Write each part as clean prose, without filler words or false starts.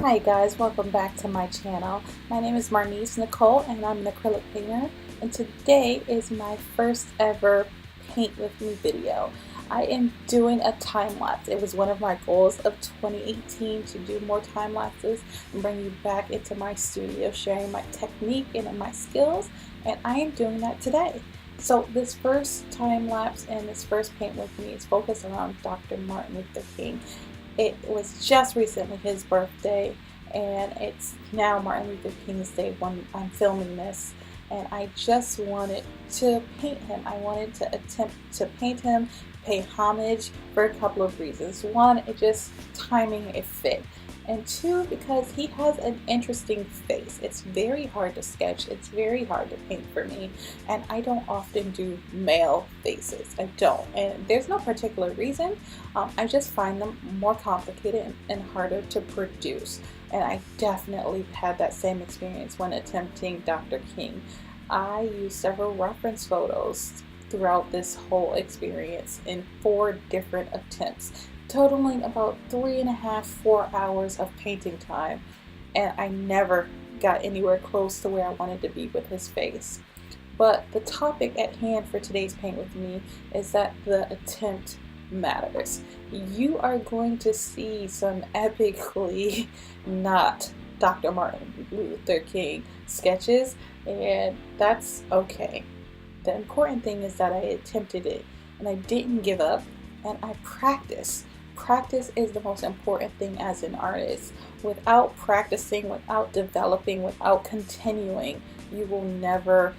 Hi guys, welcome back to my channel. My name is Marnise Nicole and I'm an acrylic painter, and today is my first ever paint with me video. I am doing a time lapse. It was one of my goals of 2018 to do more time lapses and bring you back into my studio, sharing my technique and my skills, and I am doing that today. So this first time lapse and this first paint with me is focused around Dr. Martin Luther King. It was just recently his birthday, and it's now Martin Luther King's Day when I'm filming this, and I just wanted to paint him. I wanted to attempt to paint him, pay homage for a couple of reasons. One, it just timing it fit, and two, because he has an interesting face. It's very hard to sketch, it's very hard to paint for me, and I don't often do male faces. I don't, and there's no particular reason. I just find them more complicated and harder to produce, and I definitely had that same experience when attempting Dr. King. I used several reference photos throughout this whole experience in 4 different attempts, totaling about 3.5 to 4 hours of painting time, and I never got anywhere close to where I wanted to be with his face. But the topic at hand for today's paint with me is that the attempt matters. You are going to see some epically not Dr. Martin Luther King sketches, and that's okay. The important thing is that I attempted it and I didn't give up, and I practiced. Practice is the most important thing as an artist. Without practicing, without developing, without continuing, you will never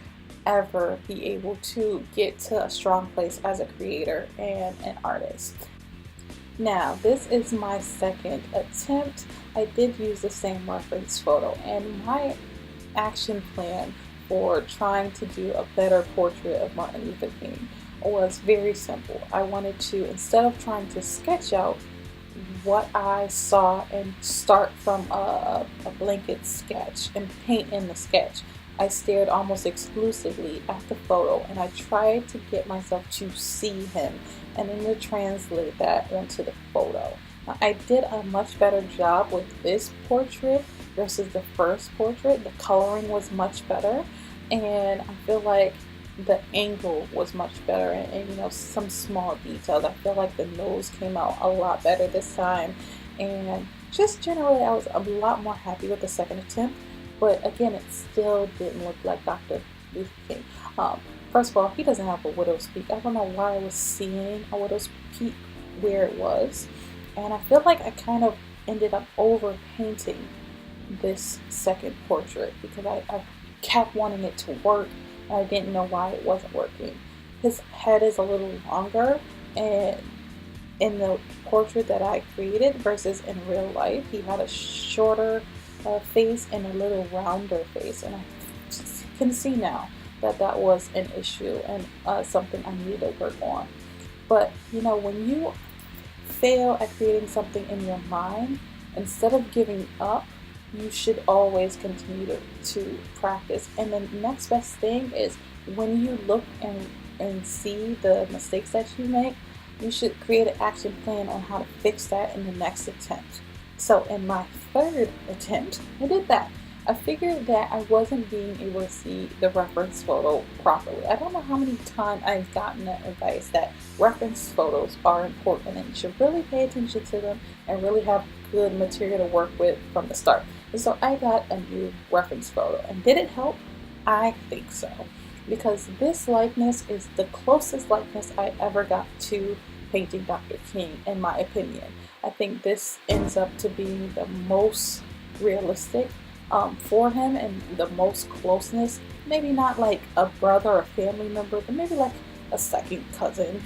ever be able to get to a strong place as a creator and an artist. Now, this is my second attempt. I did use the same reference photo, and my action plan for trying to do a better portrait of Martin Luther King was very simple. I wanted to, instead of trying to sketch out what I saw and start from a blanket sketch and paint in the sketch, I stared almost exclusively at the photo, and I tried to get myself to see him and then to translate that onto the photo. Now, I did a much better job with this portrait versus the first portrait. The coloring was much better, and I feel like the angle was much better, and you know, some small details. I feel like the nose came out a lot better this time, and just generally I was a lot more happy with the second attempt. But again, it still didn't look like Dr. Luther King. First of all, he doesn't have a widow's peak. I don't know why I was seeing a widow's peak where it was, and I feel like I kind of ended up over painting this second portrait because I kept wanting it to work, and I didn't know why it wasn't working. His head is a little longer and in the portrait that I created versus in real life. He had a shorter face and a little rounder face, and I can see now that that was an issue and something I need to work on. But you know, when you fail at creating something in your mind, instead of giving up, you should always continue to practice. And the next best thing is when you look and see the mistakes that you make, you should create an action plan on how to fix that in the next attempt. So in my third attempt, I did that. I figured that I wasn't being able to see the reference photo properly. I don't know how many times I've gotten that advice that reference photos are important and you should really pay attention to them and really have good material to work with from the start. And so I got a new reference photo. And did it help? I think so. Because this likeness is the closest likeness I ever got to painting Dr. King, in my opinion. I think this ends up to be the most realistic for him and the most closeness. Maybe not like a brother or family member, but maybe like a second cousin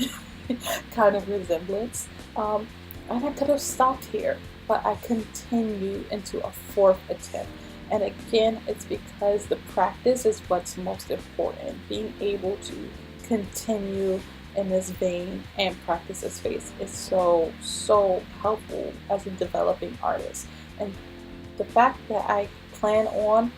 kind of resemblance. And I could have stopped here, but I continued into a fourth attempt. And again, it's because the practice is what's most important. Being able to continue in this vein and practice this face is so helpful as a developing artist. And the fact that I plan on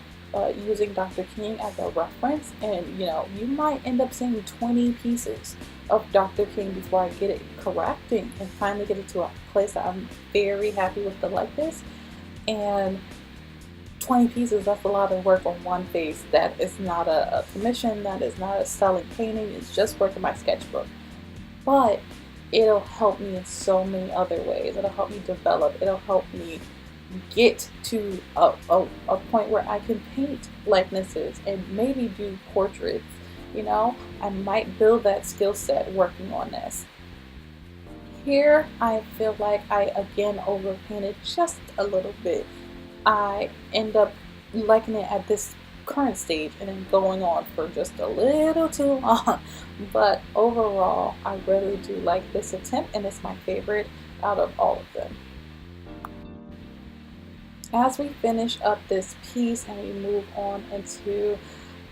using Dr. King as a reference, and you know, you might end up seeing 20 pieces of Dr. King before I get it correct and finally get it to a place that I'm very happy with the likeness. And 20 pieces, that's a lot of work on one face. That is not a commission, that is not a selling painting, it's just work in my sketchbook. But it'll help me in so many other ways. It'll help me develop, it'll help me get to a point where I can paint likenesses and maybe do portraits. You know, I might build that skill set working on this. Here, I feel like I again overpainted just a little bit. I end up liking it at this current stage and then going on for just a little too long. But overall, I really do like this attempt, and it's my favorite out of all of them. As we finish up this piece and we move on into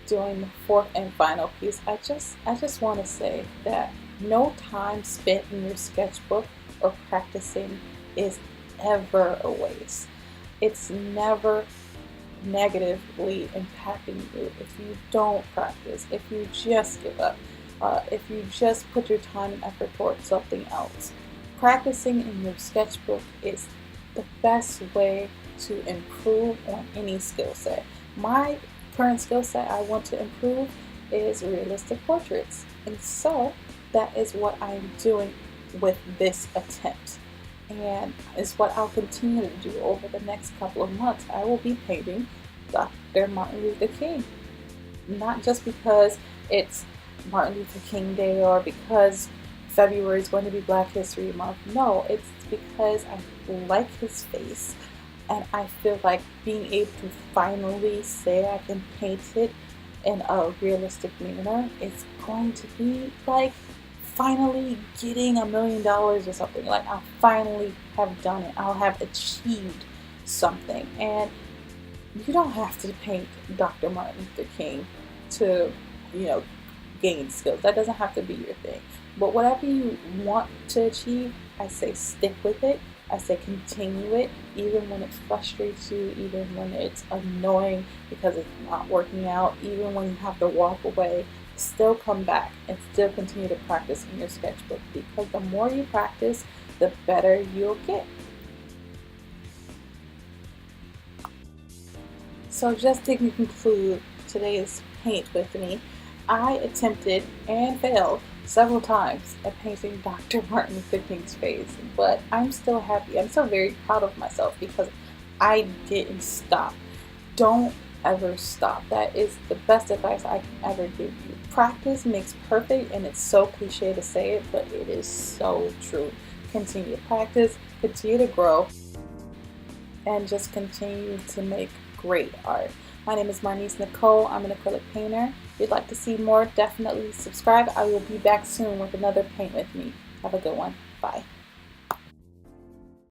doing the fourth and final piece, I just want to say that no time spent in your sketchbook or practicing is ever a waste. It's never negatively impacting you if you don't practice, if you just give up, if you just put your time and effort towards something else. Practicing in your sketchbook is the best way to improve on any skill set. My current skill set I want to improve is realistic portraits, and so that is what I'm doing with this attempt, and is what I'll continue to do over the next couple of months. I will be painting Dr. Martin Luther King, not just because it's Martin Luther King Day or because February is going to be Black History Month. No, it's because I like his face, and I feel like being able to finally say I can paint it in a realistic manner is going to be like finally getting $1 million or something. Like, I'll finally have done it. I'll have achieved something. And you don't have to paint Dr. Martin Luther King to, gain skills. That doesn't have to be your thing. But whatever you want to achieve, I say stick with it. I say continue it, even when it frustrates you, even when it's annoying because it's not working out, even when you have to walk away. Still come back and still continue to practice in your sketchbook, because the more you practice, the better you'll get. So just to conclude today's paint with me, I attempted and failed several times at painting Dr. Martin Luther King's face, but I'm still happy. I'm still very proud of myself because I didn't stop. Don't ever stop. That is the best advice I can ever give you. Practice makes perfect, and it's so cliche to say it, but it is so true. Continue to practice, continue to grow, and just continue to make great art. My name is Marnise Nicole. I'm an acrylic painter. If you'd like to see more, definitely subscribe. I will be back soon with another paint with me. Have a good one. Bye.